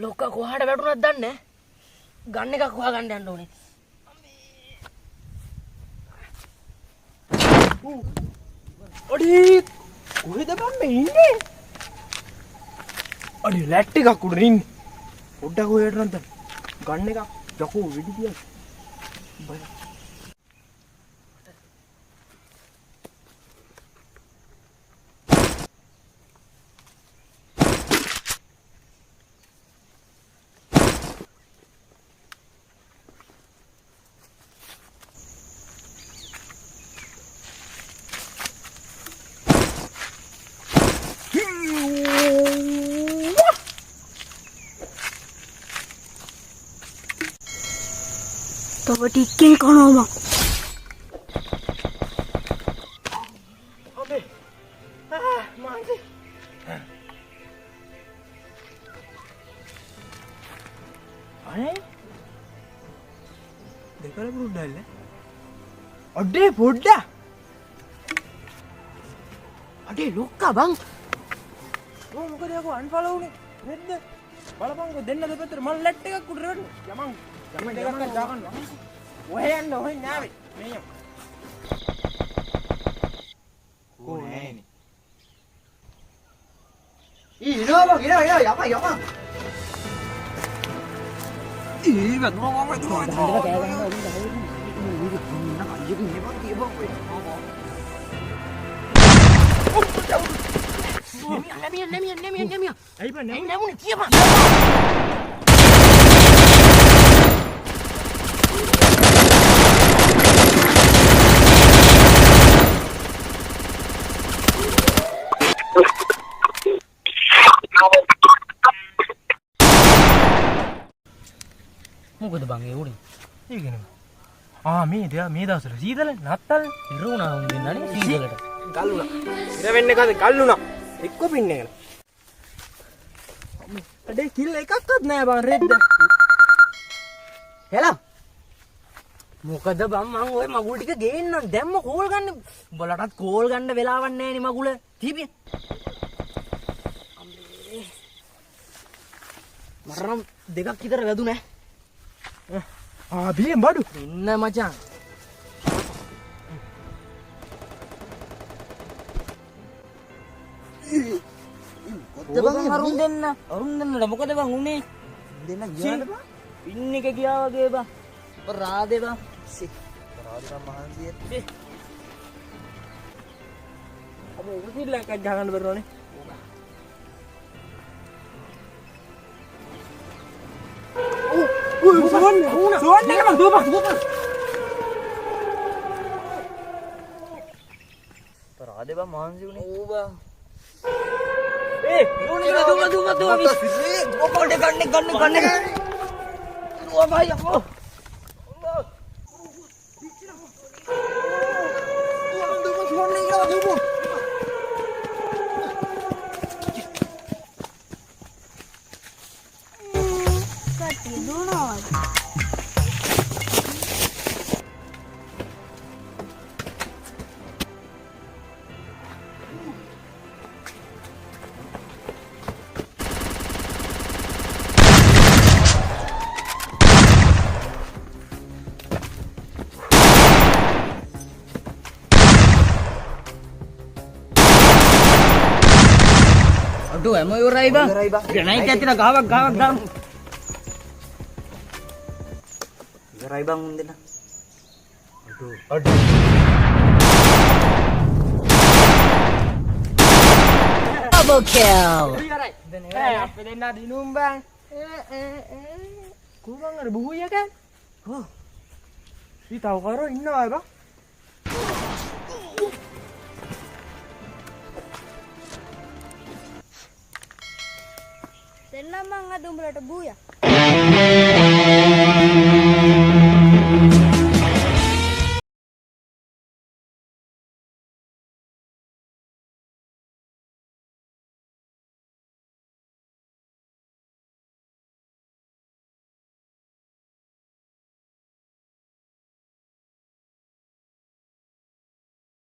ලොක්කා කොහාට වැටුණාද දන්නේ නැහැ. ගන්න එකක් හොයාගන්න යන්න ඕනේ. අඩේ කොහෙද බම් මේ ඉන්නේ? අඩේ ලැට් එකක් උඩ ඉන්නේ. පොඩ්ඩක් ඔයට නන්ද ගන්න එකක් යකෝ වෙඩි තියන්න. බය. तब टिक्किंग कौन होगा? अबे मांगे अरे देखो रे बुड्ढा ले अड्डे बुड्ढा අඩේ ලොක්කා බං. ඕ මොකද යකෝ අන්ෆලෝ උනේ නෙද්ද බලපංකෝ දෙන්න දෙපැත්තට මල් ලැට් එකක් උඩ රෙන්න යමන් යමන් දෙකක් දාගන්න ඔය යන්න ඔය නාවේ මේ යම් ඕ නෑනේ ඉනවා බං ඉනවා යපා ඉව නෝම Nemiya. Ayo bang, Namun dia bang. මොකද බං ඒ උඩින්? ඒකනේ. මේ දවස්වල සීතල නැත්තල් ඉරුණා උන් දෙන්නනේ සීතලට. ගල්ුණා. ඉර වෙන්නේ කද ගල්ුණා. එක්ක පින්නේ ගල. අඩේ කිල් එකක්වත් නෑ බං රෙද්ද. හෙලා. මොකද බං මං ඔය මගුල් ටික ගේන්න දැම්ම කෝල් ගන්න. උඹලටත් කෝල් ගන්න වෙලාවක් නෑනේ මගුල. තිබිය. මරම් දෙකක් විතර වැදුනේ. බියෙන් බඩු. ඉන්න මචං. අරුන් දෙන්න මොකද බං උනේ? දෙන්න ගියාද බං? පින් එක ගියා වගේ බං. රාදේ බං. රාදේ බං මහන්සිය. අපේ උසිල්ල එකක් ගහගන්න බැරුණානේ. සෝන් එක බං දුවපන්. රාදේ බං මහන්සිය උනේ. ඕ බං. දුව ඔකෝඩ ගන්න දුව බයි යකෝ Aduh, emang urai bang. Udah naik ya tidak gawak. Urai bang dina. Aduh. Double kill. Apa dena dinumbang? Kurang ada buku ya kan? Tahu karo inna bang. දෙන්නම මං අද උඹලට බූයා